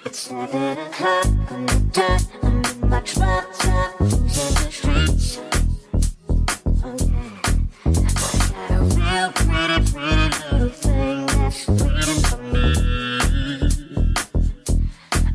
It's 7 o'clock on the dot. I'm in my drop top, cruising the streets. Okay, I got a real pretty little thing that's waiting for me.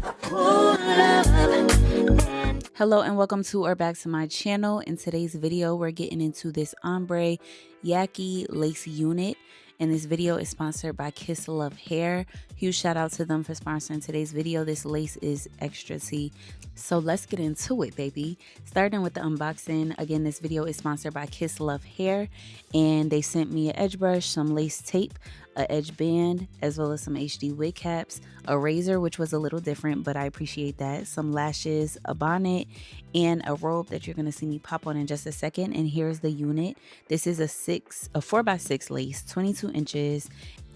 I pull it up and Hello and welcome to or back to my channel. In today's video, we're getting into this Ombre Yaki lace unit. And this video is sponsored by Kisslove Hair. Huge shout out to them for sponsoring today's video. This lace is extra tea. So let's get into it, baby. Starting with the unboxing. Again, this video is sponsored by Kisslove Hair. And they sent me an edge brush, some lace tape, an edge band, as well as some HD wig caps, a razor, which was a little different, but I appreciate that, some lashes, a bonnet, and a robe that you're going to see me pop on in just a second. And here's the unit. This is a 4x6 lace, 22 inches.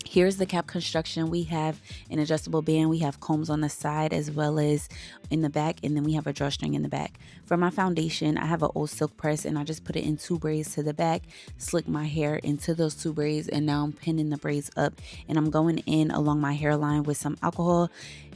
Here's the cap construction. We have an adjustable band. We have combs on the side as well as in the back. And then we have a drawstring in the back. For my foundation, I have an old silk press and I just put it in 2 braids to the back, slick my hair into those 2 braids. And now I'm pinning the braids up and I'm going in along my hairline with some alcohol.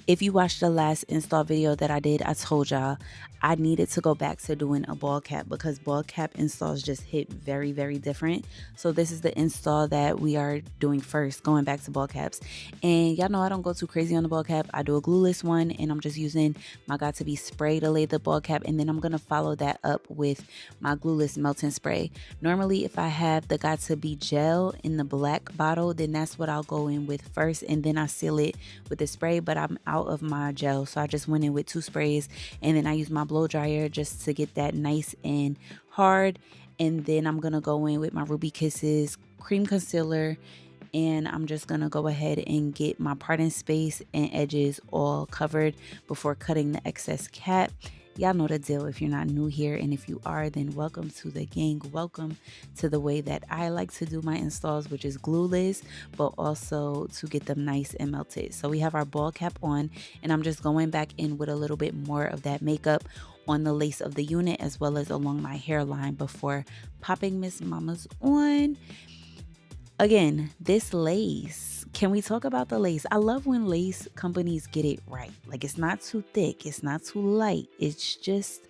If you watched the last install video that I did, I told y'all I needed to go back to doing a ball cap because ball cap installs just hit very, very different. So this is the install that we are doing first, going back to ball caps. And y'all know I don't go too crazy on the ball cap. I do a glueless one and I'm just using my Got To Be spray to lay the ball cap. And then I'm going to follow that up with my glueless melting spray. Normally, if I have the Got To Be gel in the black bottle, then that's what I'll go in with first. And then I seal it with the spray, but I'm out of my gel. So I just went in with 2 sprays and then I use my blow dryer just to get that nice and hard. And then I'm going to go in with my Ruby Kisses cream concealer and I'm just going to go ahead and get my parting space and edges all covered before cutting the excess cap. Y'all know the deal if you're not new here, and if you are, then welcome to the gang. Welcome to the way that I like to do my installs, which is glueless, but also to get them nice and melted. So we have our ball cap on, and I'm just going back in with a little bit more of that makeup on the lace of the unit as well as along my hairline before popping Miss Mama's on. Again, this lace, can we talk about the lace? I love when lace companies get it right. Like, it's not too thick, it's not too light, it's just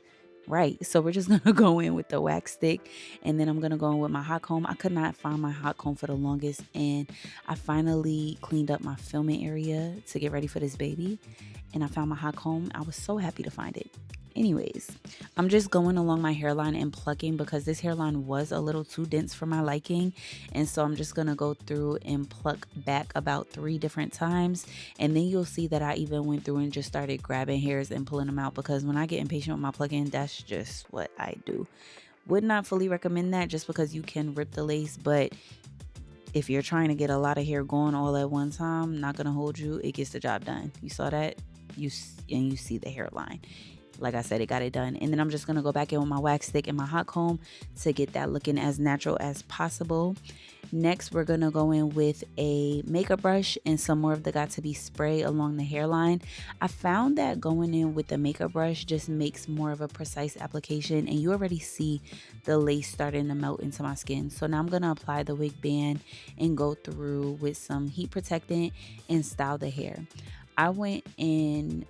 right. So we're just gonna go in with the wax stick and then I'm gonna go in with my hot comb. I could not find my hot comb for the longest and I finally cleaned up my filming area to get ready for this baby and I found my hot comb. I was so happy to find it. Anyways, I'm just going along my hairline and plucking because this hairline was a little too dense for my liking. And so I'm just going to go through and pluck back about 3 different times. And then you'll see that I even went through and just started grabbing hairs and pulling them out because when I get impatient with my plucking, that's just what I do. Would not fully recommend that just because you can rip the lace, but if you're trying to get a lot of hair going all at one time, not going to hold you, it gets the job done. You saw that? You see the hairline. Like I said, it got it done. And then I'm just going to go back in with my wax stick and my hot comb to get that looking as natural as possible. Next, we're going to go in with a makeup brush and some more of the Got To Be spray along the hairline. I found that going in with the makeup brush just makes more of a precise application. And you already see the lace starting to melt into my skin. So now I'm going to apply the wig band and go through with some heat protectant and style the hair. I went in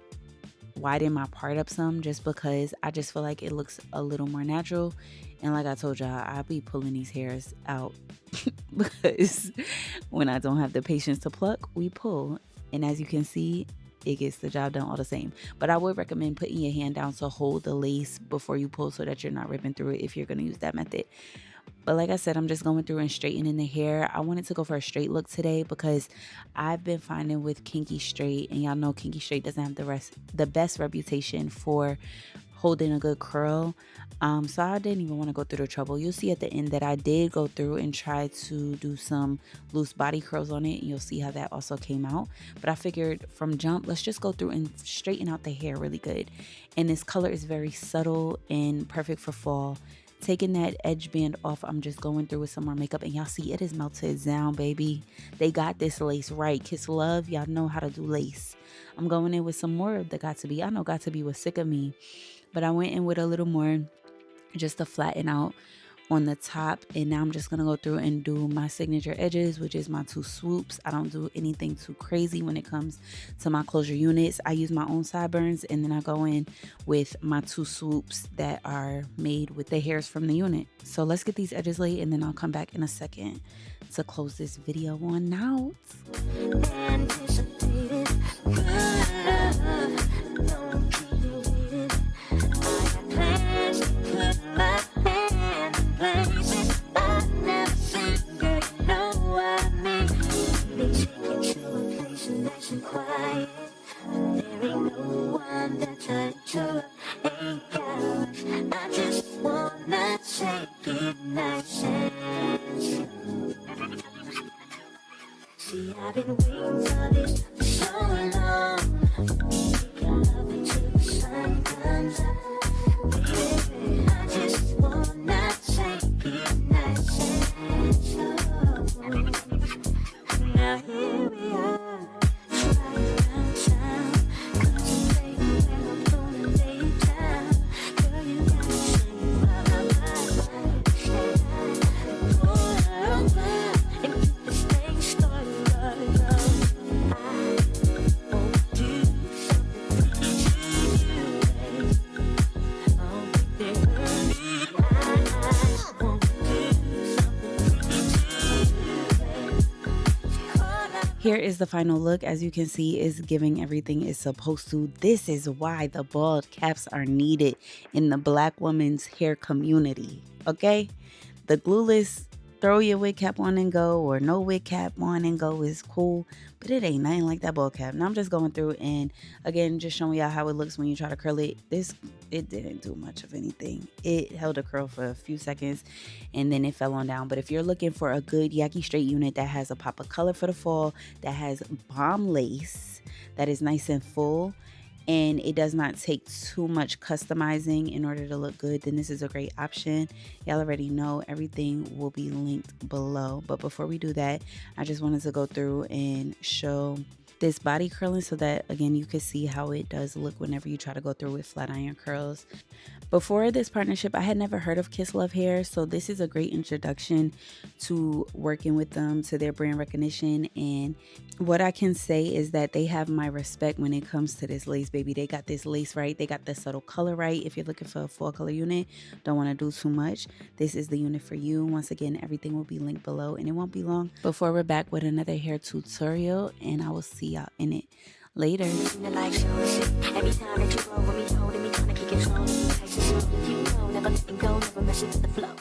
widen my part up some just because I just feel like it looks a little more natural. And like I told y'all, I'll be pulling these hairs out because when I don't have the patience to pluck, we pull. And as you can see, it gets the job done all the same. But I would recommend putting your hand down to hold the lace before you pull so that you're not ripping through it if you're going to use that method. But like I said, I'm just going through and straightening the hair. I wanted to go for a straight look today because I've been finding with kinky straight, and y'all know kinky straight doesn't have the best reputation for holding a good curl. So I didn't even want to go through the trouble. You'll see at the end that I did go through and try to do some loose body curls on it. And you'll see how that also came out. But I figured from jump, let's just go through and straighten out the hair really good. And this color is very subtle and perfect for fall. Taking that edge band off, I'm just going through with some more makeup. And y'all see it is melted down, baby. They got this lace right. Kisslove, y'all know how to do lace. I'm going in with some more of the Got To Be. I know Got To Be was sick of me, but I went in with a little more just to flatten out on the top. And now I'm just going to go through and do my signature edges, which is my 2 swoops. I don't do anything too crazy when it comes to my closure units. I use my own sideburns, and then I go in with my 2 swoops that are made with the hairs from the unit. So let's get these edges laid, and then I'll come back in a second to close this video on out. Anticipated good love, don't keep me waiting. I got plans to put my hand in places I've never seen. Girl, you know what I mean. They take you to a place nice and quiet. There ain't no one that touch you. Ain't got much. I just wanna take it nice and slow. See, I've been waiting for this for so long. Making love until the sun comes up. Baby, I just wanna take it nice and slow. Now here we are, right around town. Contemplating when I'm gonna lay down. Girl, you got me singing blah, blah, blah. Pull over and keep this thing started right now. I won't do something to you, babe. Oh, baby, I won't do something to you, babe. Here is the final look. As you can see, it's giving everything it's supposed to. This is why the bald caps are needed in the Black woman's hair community, okay? The glueless, throw your wig cap on and go, or no wig cap on and go is cool, but it ain't nothing like that bald cap. Now I'm just going through and again just showing y'all how it looks when you try to curl it. It didn't do much of anything. It held a curl for a few seconds and then it fell on down. But if you're looking for a good Yaki straight unit that has a pop of color for the fall, that has bomb lace, that is nice and full, and it does not take too much customizing in order to look good, then this is a great option. Y'all already know everything will be linked below. But before we do that, I just wanted to go through and show this body curling so that again you can see how it does look whenever you try to go through with flat iron curls. Before this partnership, I had never heard of Kisslove hair, so this is a great introduction to working with them, to their brand recognition. And what I can say is that they have my respect when it comes to this lace, baby. They got this lace right, they got the subtle color right. If you're looking for a full color unit, don't want to do too much, this is the unit for you. Once again, everything will be linked below and it won't be long before we're back with another hair tutorial, and I will see y'all in it later. Like every time that you roll with me, holding me, trying to keep control of me, nice and slow. You know, never letting go, never messing with the flow.